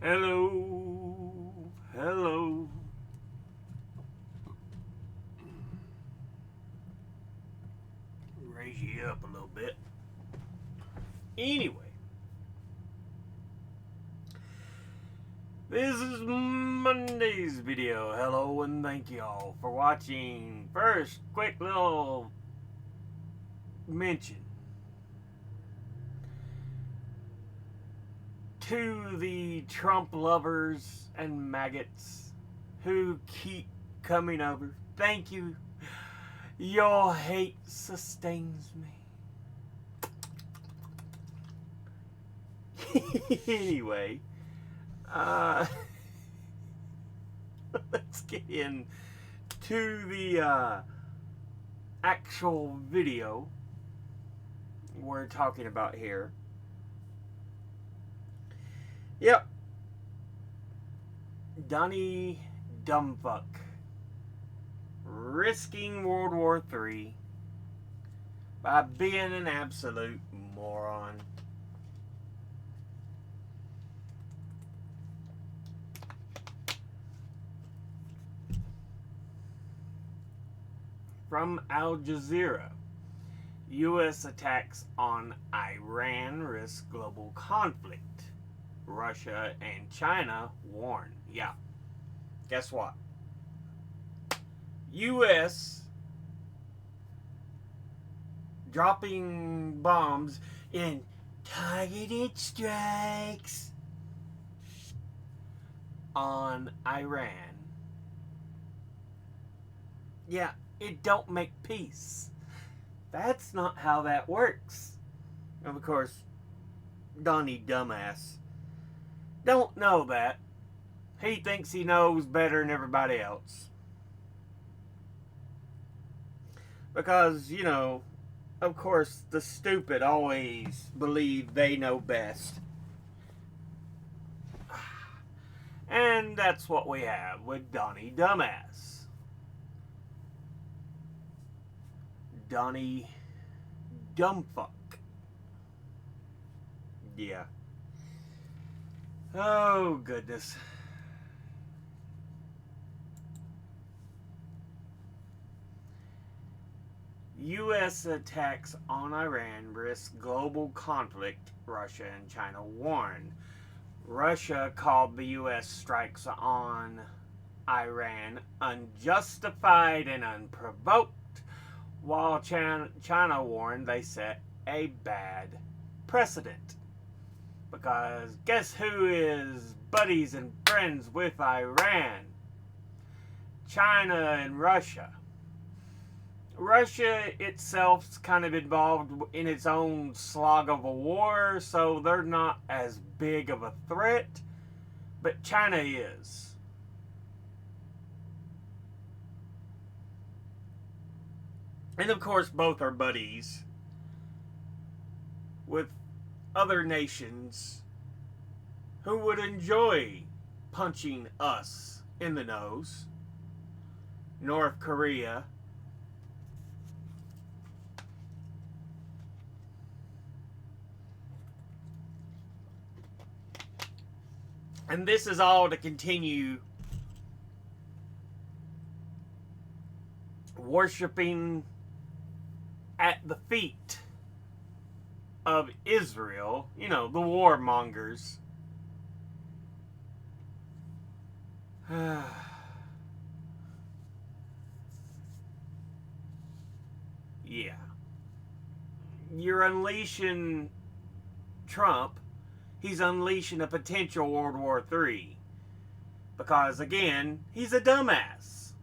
Hello, hello. Raise you up a little bit. Anyway, this is Monday's video. Hello and thank you all for watching. First, quick little mention to the Trump lovers and maggots who keep coming over. Thank you. Your hate sustains me. Anyway, let's get into the actual video we're talking about here. Yep. Donnie Dumbfuck. Risking World War III by being an absolute moron. From Al Jazeera, U.S. attacks on Iran risk global conflict. Russia and China warn. Yeah. Guess what? U.S. dropping bombs in targeted strikes on Iran. Yeah, it don't make peace. That's not how that works. Of course, Donnie Dumbass don't know that. He thinks he knows better than everybody else. Because, of course, the stupid always believe they know best. And that's what we have with Donnie Dumbass. Donnie Dumbfuck. Yeah. Oh, goodness. U.S. attacks on Iran risk global conflict, Russia and China warn. Russia called the U.S. strikes on Iran unjustified and unprovoked, while China warned they set a bad precedent. Because guess who is buddies and friends with Iran? China and Russia. Russia itself's kind of involved in its own slog of a war, so they're not as big of a threat, but China is. And of course, both are buddies with other nations who would enjoy punching us in the nose. North Korea. And this is all to continue worshiping at the feet of Israel, the warmongers. Yeah. You're unleashing Trump. He's unleashing a potential World War III. Because, again, he's a dumbass.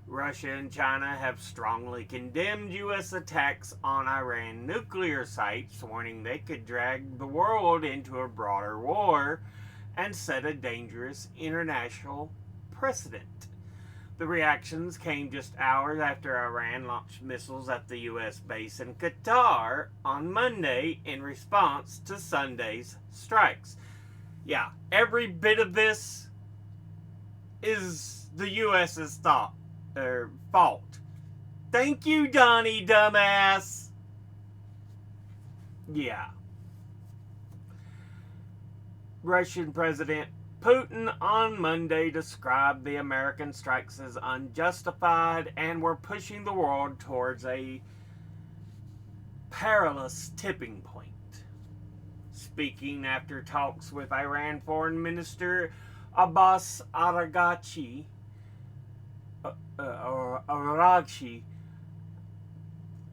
Russia and China have strongly condemned U.S. attacks on Iran nuclear sites, warning they could drag the world into a broader war and set a dangerous international precedent. The reactions came just hours after Iran launched missiles at the U.S. base in Qatar on Monday in response to Sunday's strikes. Yeah, every bit of this is the U.S.'s fault. Thank you, Donnie Dumbass. Yeah. Russian President Putin on Monday described the American strikes as unjustified and were pushing the world towards a perilous tipping point. Speaking after talks with Iran Foreign Minister Abbas Araghchi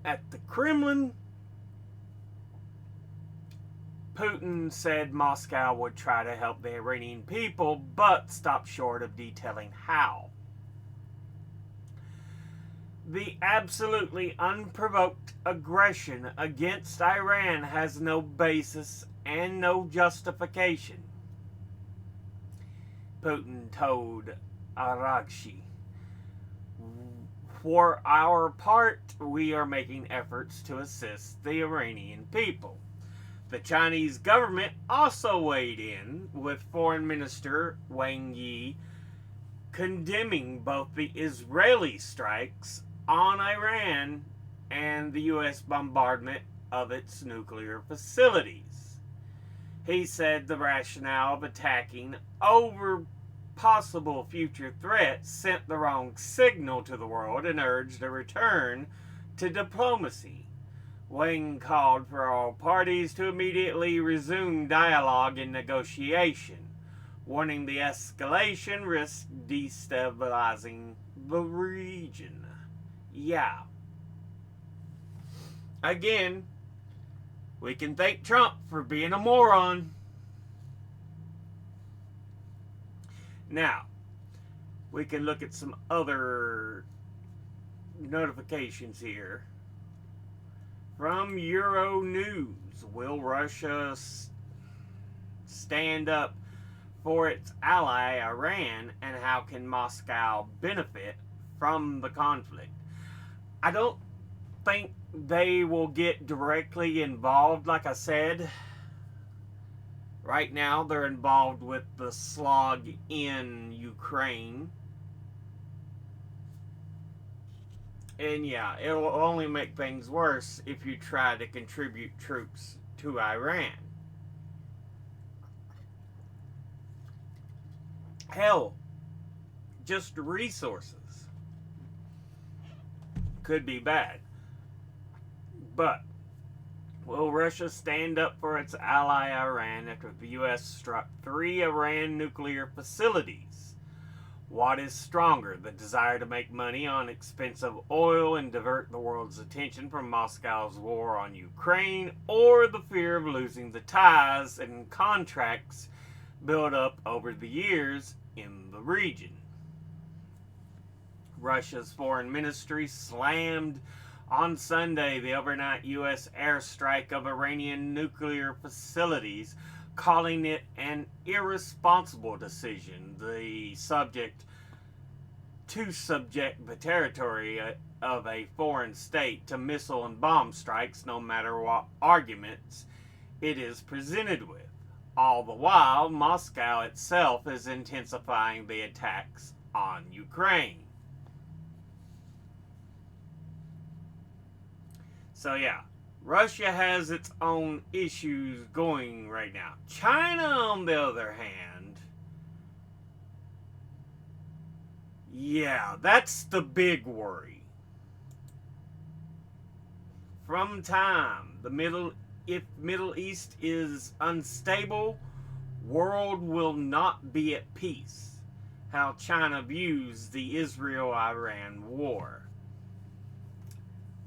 at the Kremlin, Putin said Moscow would try to help the Iranian people, but stopped short of detailing how. The absolutely unprovoked aggression against Iran has no basis and no justification, Putin told Araghchi. For our part, we are making efforts to assist the Iranian people. The Chinese government also weighed in, with Foreign Minister Wang Yi condemning both the Israeli strikes on Iran and the U.S. bombardment of its nuclear facilities. He said the rationale of attacking over possible future threats sent the wrong signal to the world and urged a return to diplomacy. Wang called for all parties to immediately resume dialogue and negotiation, warning the escalation risked destabilizing the region. Yeah. Again, we can thank Trump for being a moron. Now, we can look at some other notifications here. From Euro News, will Russia stand up for its ally Iran, and how can Moscow benefit from the conflict? I don't think they will get directly involved, like I said. Right now, they're involved with the slog in Ukraine. And yeah, it will only make things worse if you try to contribute troops to Iran. Hell, just resources could be bad. But will Russia stand up for its ally Iran after the U.S. struck 3 Iran nuclear facilities? What is stronger, the desire to make money on expensive oil and divert the world's attention from Moscow's war on Ukraine, or the fear of losing the ties and contracts built up over the years in the region? Russia's foreign ministry slammed on Sunday the overnight U.S. airstrike of Iranian nuclear facilities, calling it an irresponsible decision. The subject the territory of a foreign state to missile and bomb strikes, no matter what arguments it is presented with. All the while, Moscow itself is intensifying the attacks on Ukraine. So yeah, Russia has its own issues going right now. China, on the other hand, yeah, that's the big worry. From time, if Middle East is unstable, world will not be at peace. How China views the Israel-Iran war.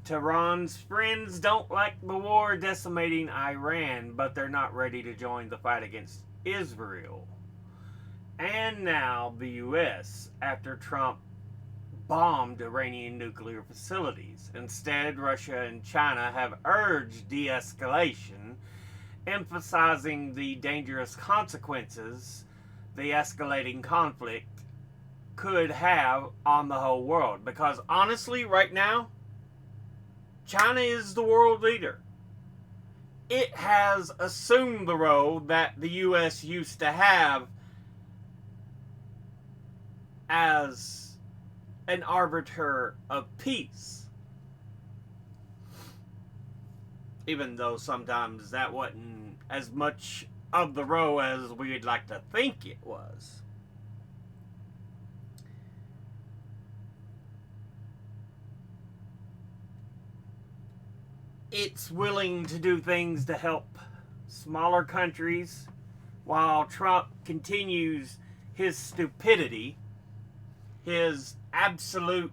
Tehran's friends don't like the war decimating Iran, but they're not ready to join the fight against Israel. And now the U.S., after Trump bombed Iranian nuclear facilities. Instead, Russia and China have urged de-escalation, emphasizing the dangerous consequences the escalating conflict could have on the whole world. Because honestly, right now, China is the world leader. It has assumed the role that the U.S. used to have as an arbiter of peace. Even though sometimes that wasn't as much of the row as we'd like to think it was. It's willing to do things to help smaller countries while Trump continues his stupidity, his absolute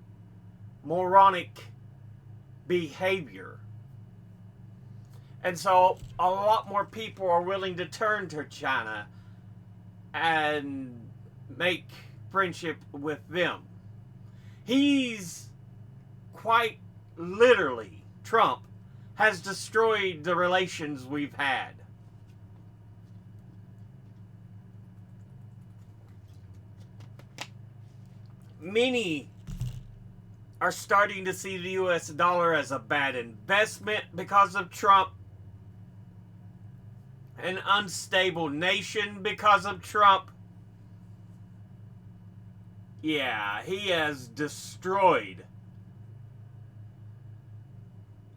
moronic behavior. And so a lot more people are willing to turn to China and make friendship with them. He's quite literally, Trump has destroyed the relations we've had. Many are starting to see the US dollar as a bad investment because of Trump, an unstable nation because of Trump. Yeah, he has destroyed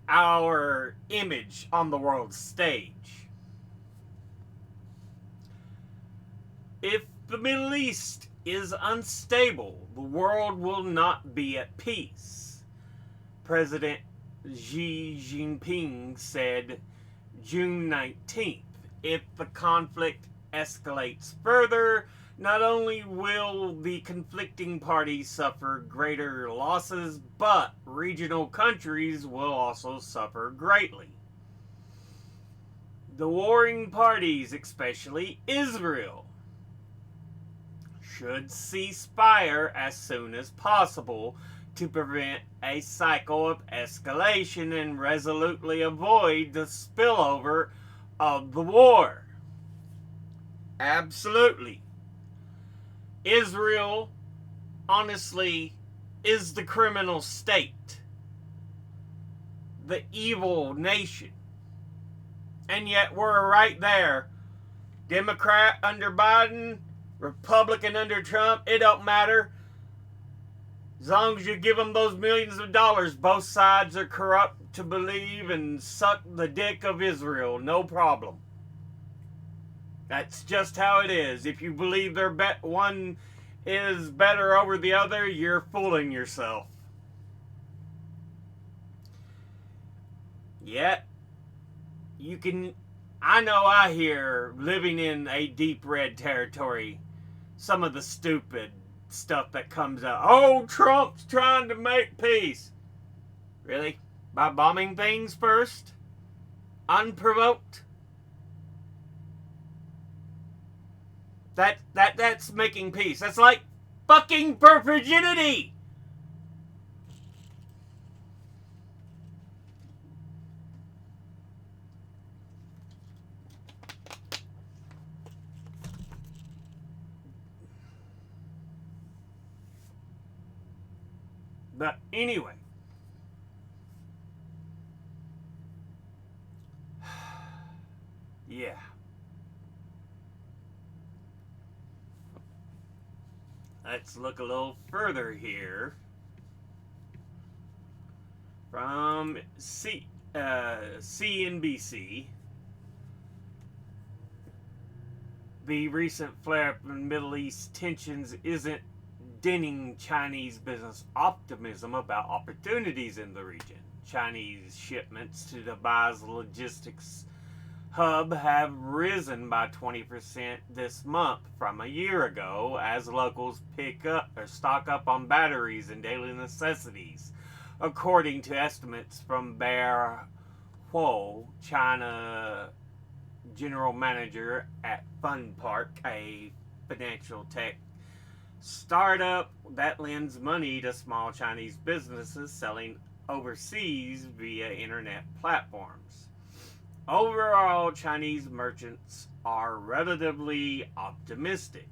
our image on the world stage. If the Middle East is unstable, the world will not be at peace. President Xi Jinping said June 19th. If the conflict escalates further, not only will the conflicting parties suffer greater losses, but regional countries will also suffer greatly. The warring parties, especially Israel, should cease fire as soon as possible to prevent a cycle of escalation and resolutely avoid the spillover of the war. Absolutely. Israel, honestly, is the criminal state, the evil nation. And yet we're right there. Democrat under Biden, Republican under Trump, it don't matter. As long as you give them those millions of dollars, both sides are corrupt to believe and suck the dick of Israel. No problem. That's just how it is. If you believe one is better over the other, you're fooling yourself. Yet, I hear, living in a deep red territory, some of the stupid stuff that comes out. Oh, Trump's trying to make peace. Really? By bombing things first? Unprovoked? That's making peace. That's like fucking for virginity. But anyway, yeah. Let's look a little further here. From CNBC, the recent flare-up in Middle East tensions isn't denting Chinese business optimism about opportunities in the region. Chinese shipments to Dubai's logistics hub have risen by 20% this month from a year ago as locals pick up or stock up on batteries and daily necessities, according to estimates from Bear Huo, China general manager at Fun Park, a financial tech startup that lends money to small Chinese businesses selling overseas via internet platforms. Overall, Chinese merchants are relatively optimistic.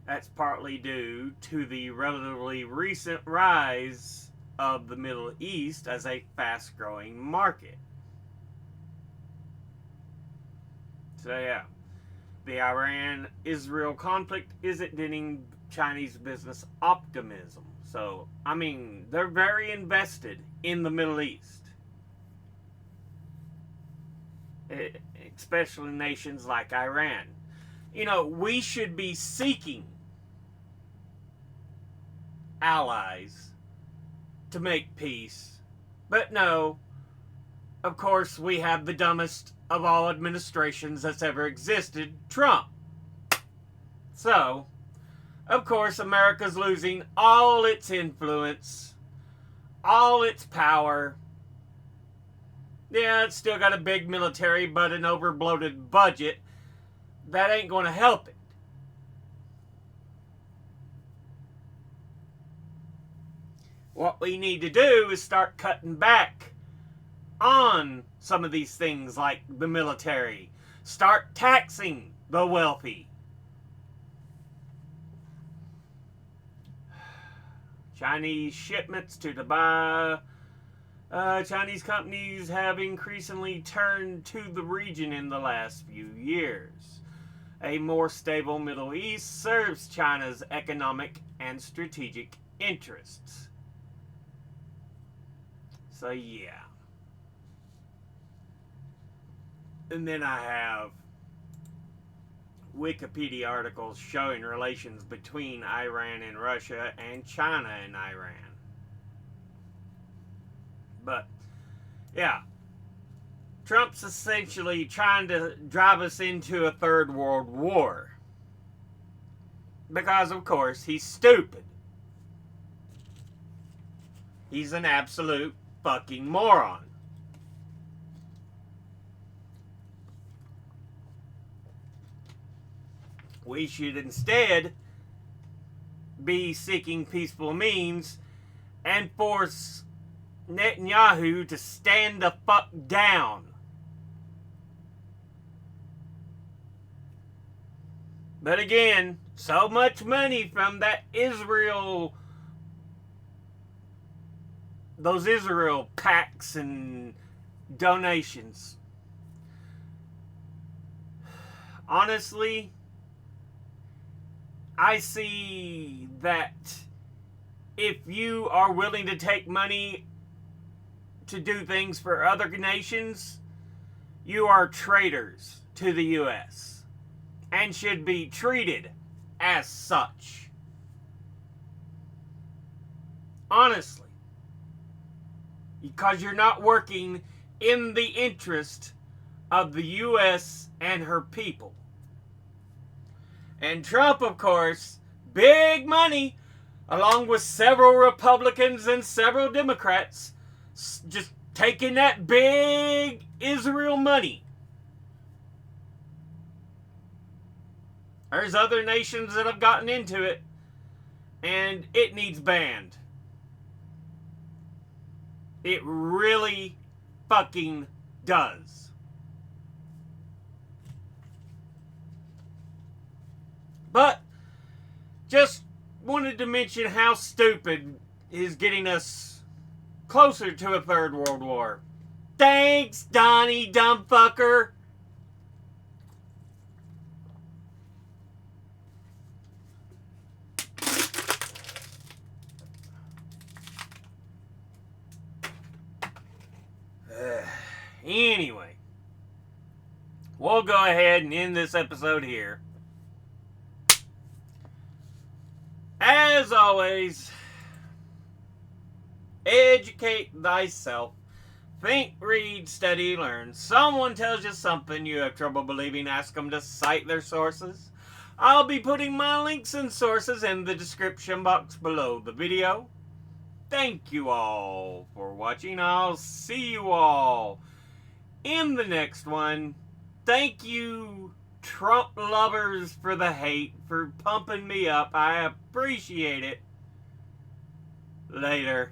That's partly due to the relatively recent rise of the Middle East as a fast-growing market. So yeah, the Iran-Israel conflict isn't denting Chinese business optimism. So, they're very invested in the Middle East. especially nations like Iran. You know, we should be seeking allies to make peace. But no, of course, we have the dumbest of all administrations that's ever existed, Trump. So, of course, America's losing all its influence, all its power. Yeah, it's still got a big military, but an overbloated budget. That ain't going to help it. What we need to do is start cutting back on some of these things like the military. Start taxing the wealthy. Chinese shipments to Dubai. Chinese companies have increasingly turned to the region in the last few years. A more stable Middle East serves China's economic and strategic interests. So yeah. And then I have Wikipedia articles showing relations between Iran and Russia and China and Iran. But, yeah. Trump's essentially trying to drive us into a third world war. Because, of course, he's stupid. He's an absolute fucking moron. We should instead be seeking peaceful means and force Netanyahu to stand the fuck down. But again, so much money from those Israel pacts and donations. Honestly, I see that if you are willing to take money to do things for other nations, you are traitors to the U.S. and should be treated as such. Honestly. Because you're not working in the interest of the U.S. and her people. And Trump, of course, big money, along with several Republicans and several Democrats, just taking that big Israel money. There's other nations that have gotten into it, and it needs banned. It really fucking does. But, just wanted to mention how stupid is getting us closer to a third world war. Thanks, Donnie, dumb fucker. Anyway, we'll go ahead and end this episode here. As always, educate thyself. Think, read, study, learn. Someone tells you something you have trouble believing, ask them to cite their sources. I'll be putting my links and sources in the description box below the video. Thank you all for watching. I'll see you all in the next one. Thank you, Trump lovers, for the hate, for pumping me up. I appreciate it. Later.